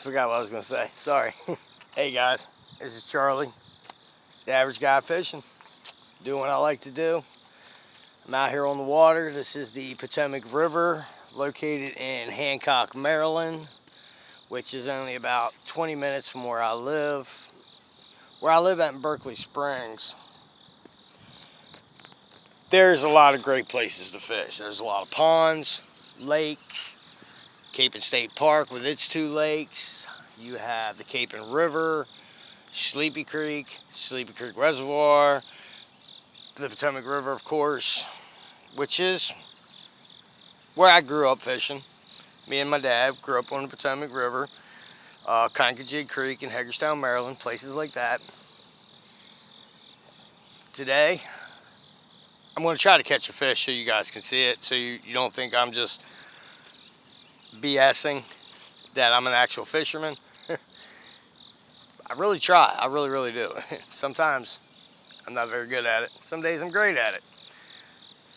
forgot what I was going to say. Sorry. Hey guys, this is Charlie, the average guy fishing, doing what I like to do. I'm out here on the water. This is the Potomac River, located in Hancock, Maryland, which is only about 20 minutes from where I live. Where I live at in Berkeley Springs, there's a lot of great places to fish. There's a lot of ponds, lakes, Capon State Park with its 2 lakes. You have the Capon River, Sleepy Creek Reservoir, the Potomac River, of course, which is where I grew up fishing. Me and my dad grew up on the Potomac River, Kankakee Creek in Hagerstown, Maryland, places like that. Today, I'm going to try to catch a fish so you guys can see it, so you don't think I'm just BSing, that I'm an actual fisherman. I really try. I really do. Sometimes I'm not very good at it. Some days I'm great at it.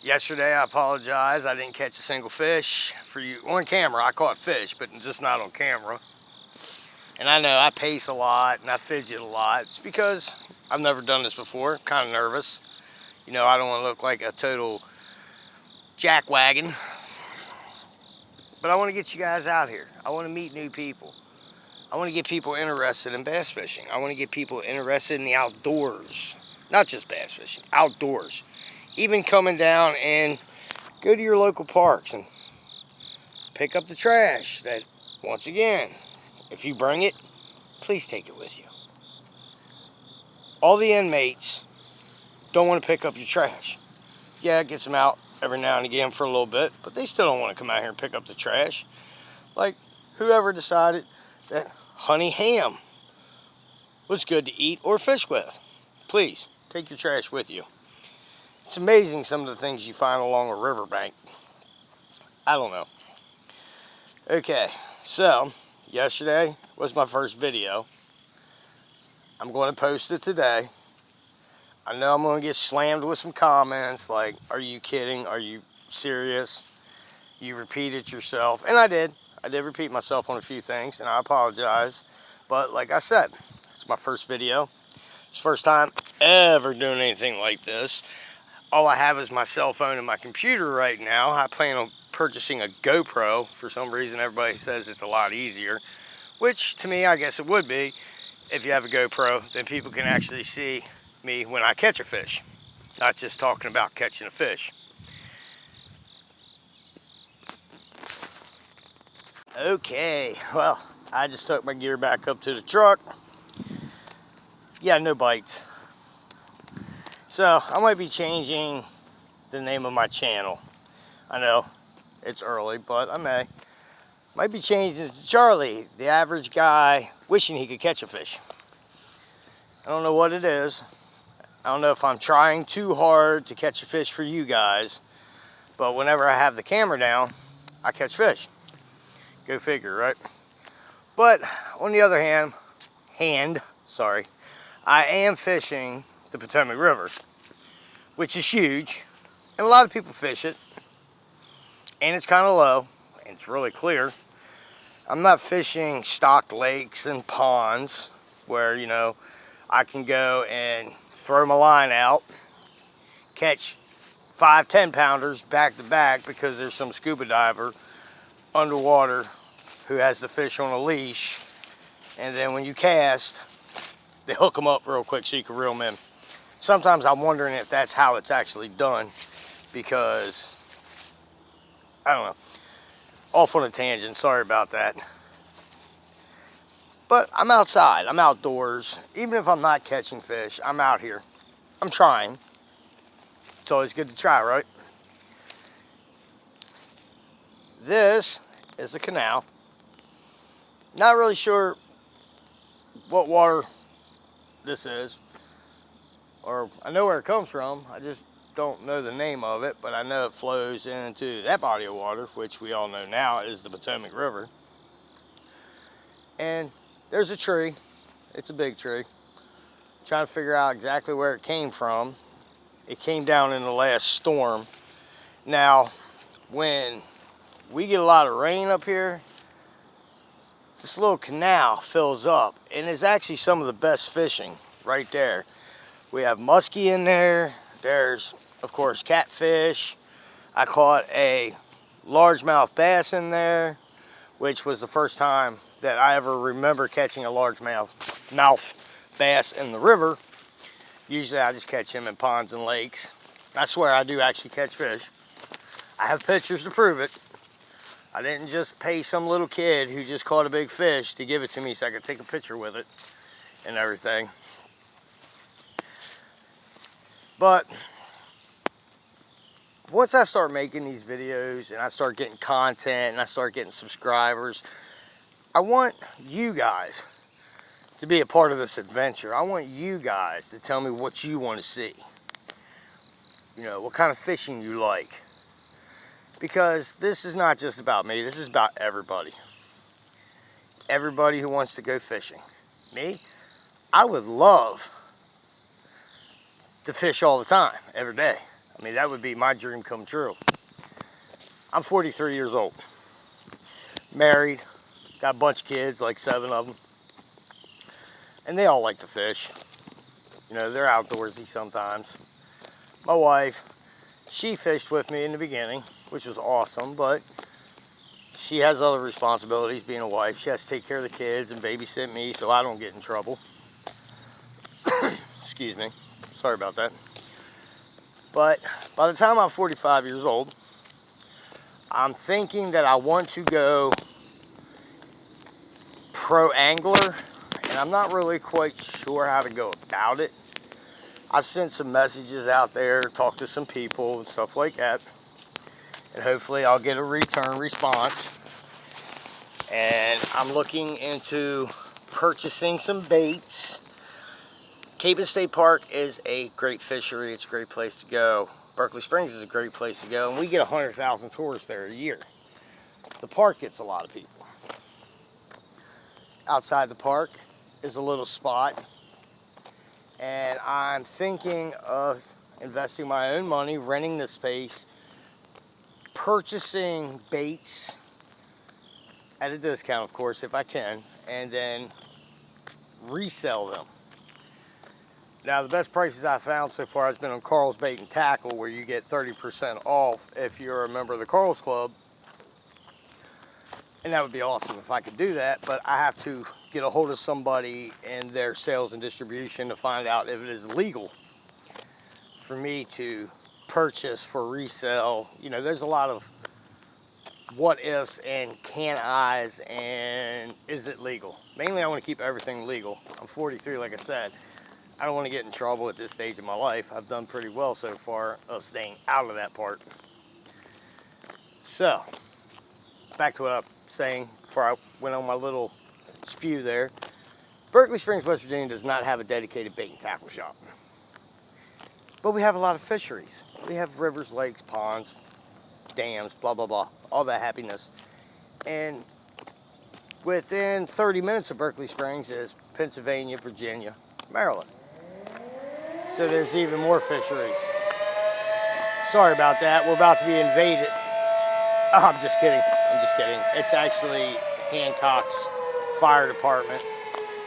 Yesterday, I apologize. I didn't catch a single fish for you on camera. I caught fish, but just not on camera. And I know I pace a lot and I fidget a lot. It's because I've never done this before. Kind of nervous. You know, I don't want to look like a total jackwagon. But I want to get you guys out here. I want to meet new people. I want to get people interested in bass fishing. I want to get people interested in the outdoors. Not just bass fishing, outdoors. Even coming down and go to your local parks and pick up the trash that, once again, if you bring it, please take it with you. All the inmates don't want to pick up your trash. Yeah, it gets them out every now and again for a little bit, but they still don't want to come out here and pick up the trash. Like whoever decided that honey ham was good to eat or fish with. Please, take your trash with you. It's amazing some of the things you find along a riverbank. I don't know. Okay, so yesterday was my first video. I'm going to post it today. I know I'm going to get slammed with some comments like, are you kidding? Are you serious? You repeated yourself. And I did. I did repeat myself on a few things, and I apologize. But like I said, it's my first video. It's the first time ever doing anything like this. All I have is my cell phone and my computer right now. I plan on purchasing a GoPro. For some reason, everybody says it's a lot easier, which to me, I guess it would be. If you have a GoPro, then people can actually see me when I catch a fish, not just talking about catching a fish. Okay, well, I just took my gear back up to the truck. Yeah, no bites. So I might be changing the name of my channel. I know it's early, but I might be changing it to Charlie, the average guy wishing he could catch a fish. I don't know what it is. I don't know if I'm trying too hard to catch a fish for you guys, but whenever I have the camera down, I catch fish. Go figure, right? But on the other hand, I am fishing the Potomac River, which is huge, and a lot of people fish it, and it's kind of low, and it's really clear. I'm not fishing stocked lakes and ponds where, you know, I can go and throw my line out, catch 5 10-pounders back to back because there's some scuba diver underwater who has the fish on a leash, and then when you cast, they hook them up real quick so you can reel them in. Sometimes I'm wondering if that's how it's actually done, because I don't know. Off on a tangent, sorry about that. But I'm outside, I'm outdoors. Even if I'm not catching fish, I'm out here. I'm trying. It's always good to try, right? This is a canal. Not really sure what water this is, or I know where it comes from. I just don't know the name of it, but I know it flows into that body of water, which we all know now is the Potomac River. And there's a tree. It's a big tree. Trying to figure out exactly where it came from. It came down in the last storm. Now, when we get a lot of rain up here, this little canal fills up, and it's actually some of the best fishing right there. We have muskie in there. There's, of course, catfish. I caught a largemouth bass in there, which was the first time that I ever remember catching a largemouth bass in the river. Usually I just catch them in ponds and lakes. I swear I do actually catch fish. I have pictures to prove it. I didn't just pay some little kid who just caught a big fish to give it to me so I could take a picture with it and everything. But once I start making these videos and I start getting content and I start getting subscribers, I want you guys to be a part of this adventure. I want you guys to tell me what you want to see. You know, what kind of fishing you like. Because this is not just about me, this is about everybody. Everybody who wants to go fishing. Me, I would love to fish all the time, every day. I mean, that would be my dream come true. I'm 43 years old. Married, got a bunch of kids, like 7 of them. And they all like to fish. You know, they're outdoorsy sometimes. My wife, she fished with me in the beginning, which was awesome, but she has other responsibilities being a wife. She has to take care of the kids and babysit me so I don't get in trouble. Excuse me. Sorry about that. But by the time I'm 45 years old, I'm thinking that I want to go pro angler, and I'm not really quite sure how to go about it. I've sent some messages out there, talked to some people and stuff like that, and hopefully I'll get a return response. And I'm looking into purchasing some baits. Cape and State Park is a great fishery. It's a great place to go. Berkeley Springs is a great place to go, and we get 100,000 tourists there a year. The park gets a lot of people. Outside the park is a little spot, and I'm thinking of investing my own money, renting this space, purchasing baits at a discount, of course, if I can, and then resell them. Now, the best prices I've found so far has been on Carl's Bait and Tackle, where you get 30% off if you're a member of the Carl's Club. And that would be awesome if I could do that, but I have to get a hold of somebody in their sales and distribution to find out if it is legal for me to purchase for resale. You know, there's a lot of what ifs and can I's and is it legal. Mainly I want to keep everything legal. I'm 43, like I said. I don't want to get in trouble at this stage of my life. I've done pretty well so far of staying out of that part. So, back to what I'm saying before I went on my little spew there. Berkeley Springs, West Virginia does not have a dedicated bait and tackle shop. But we have a lot of fisheries. We have rivers, lakes, ponds, dams, blah, blah, blah. All that happiness. And within 30 minutes of Berkeley Springs is Pennsylvania, Virginia, Maryland. So there's even more fisheries. Sorry about that. We're about to be invaded. Oh, I'm just kidding. I'm just kidding. It's actually Hancock's fire department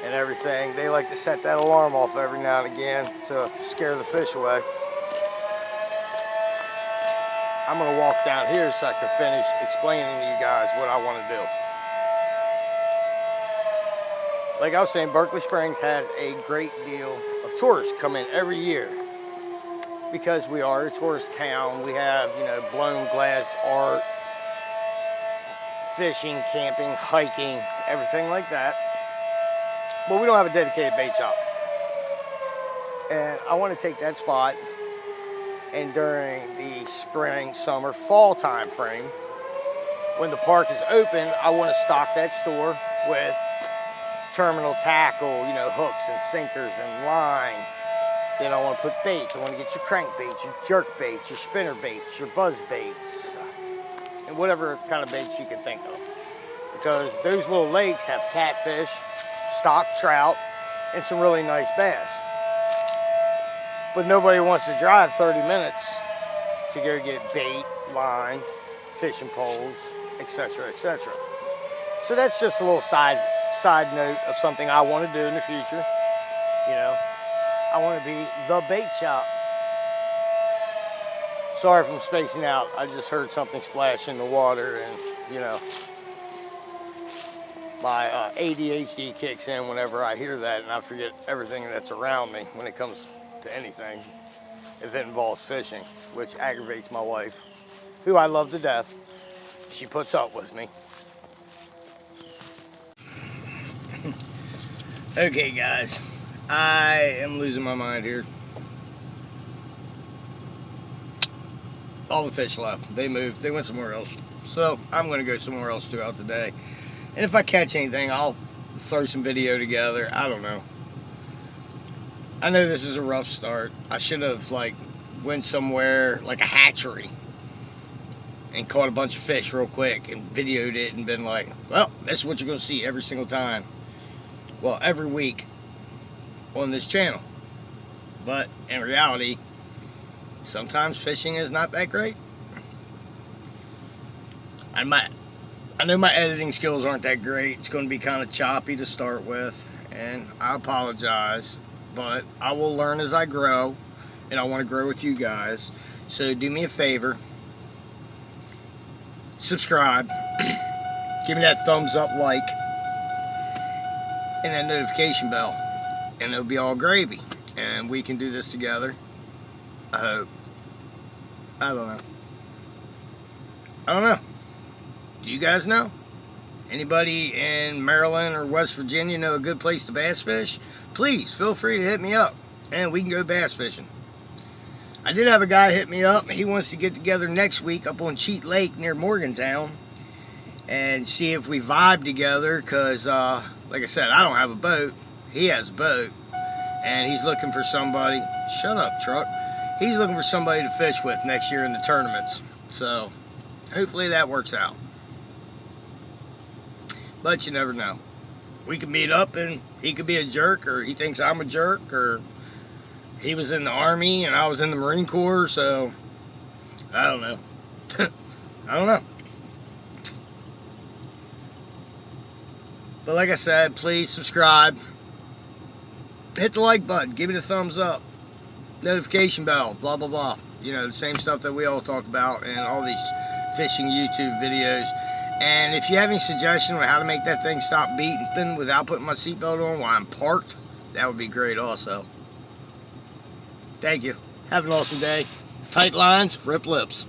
and everything. They like to set that alarm off every now and again to scare the fish away. I'm going to walk down here so I can finish explaining to you guys what I want to do. Like I was saying, Berkeley Springs has a great deal of tourists come in every year because we are a tourist town. We have, you know, blown glass art, fishing, camping, hiking, everything like that. But we don't have a dedicated bait shop. And I want to take that spot, and during the spring, summer, fall time frame, when the park is open, I want to stock that store with terminal tackle, you know, hooks and sinkers and line. Then I want to put baits. I want to get your crankbaits, your jerk baits, your spinner baits, your buzz baits, and whatever kind of baits you can think of. Because those little lakes have catfish, stock trout, and some really nice bass. But nobody wants to drive 30 minutes to go get bait, line, fishing poles, etc., etc. So that's just a little side note of something I want to do in the future. You know, I want to be the bait shop. Sorry if I'm spacing out. I just heard something splash in the water, and you know, my ADHD kicks in whenever I hear that, and I forget everything that's around me when it comes to anything if it involves fishing, which aggravates my wife, who I love to death. She puts up with me. Okay, guys, I am losing my mind here. All the fish left. They moved. They went somewhere else. So I'm going to go somewhere else throughout the day. And if I catch anything, I'll throw some video together. I don't know. I know this is a rough start. I should have went somewhere like a hatchery and caught a bunch of fish real quick and videoed it and been like, well, this is what you're going to see every single time. Well, every week on this channel. But in reality, sometimes fishing is not that great. I know my editing skills aren't that great. It's going to be kind of choppy to start with, and I apologize, but I will learn as I grow, and I want to grow with you guys. So do me a favor, subscribe, give me that thumbs up like, and that notification bell, and it'll be all gravy, and we can do this together. I hope. I don't know. Do you guys know? Anybody in Maryland or West Virginia know a good place to bass fish? Please feel free to hit me up and we can go bass fishing. I did have a guy hit me up. He wants to get together next week up on Cheat Lake near Morgantown and see if we vibe together, because like I said, I don't have a boat. He has a boat, and he's looking for somebody. Shut up, truck. He's looking for somebody to fish with next year in the tournaments. So hopefully that works out. But you never know. We could meet up and he could be a jerk, or he thinks I'm a jerk, or he was in the Army and I was in the Marine Corps, so I don't know. I don't know. But like I said, please subscribe. Hit the like button. Give me the thumbs up. Notification bell. Blah, blah, blah. You know, the same stuff that we all talk about in all these fishing YouTube videos. And if you have any suggestion on how to make that thing stop beeping without putting my seatbelt on while I'm parked, that would be great also. Thank you. Have an awesome day. Tight lines, rip lips.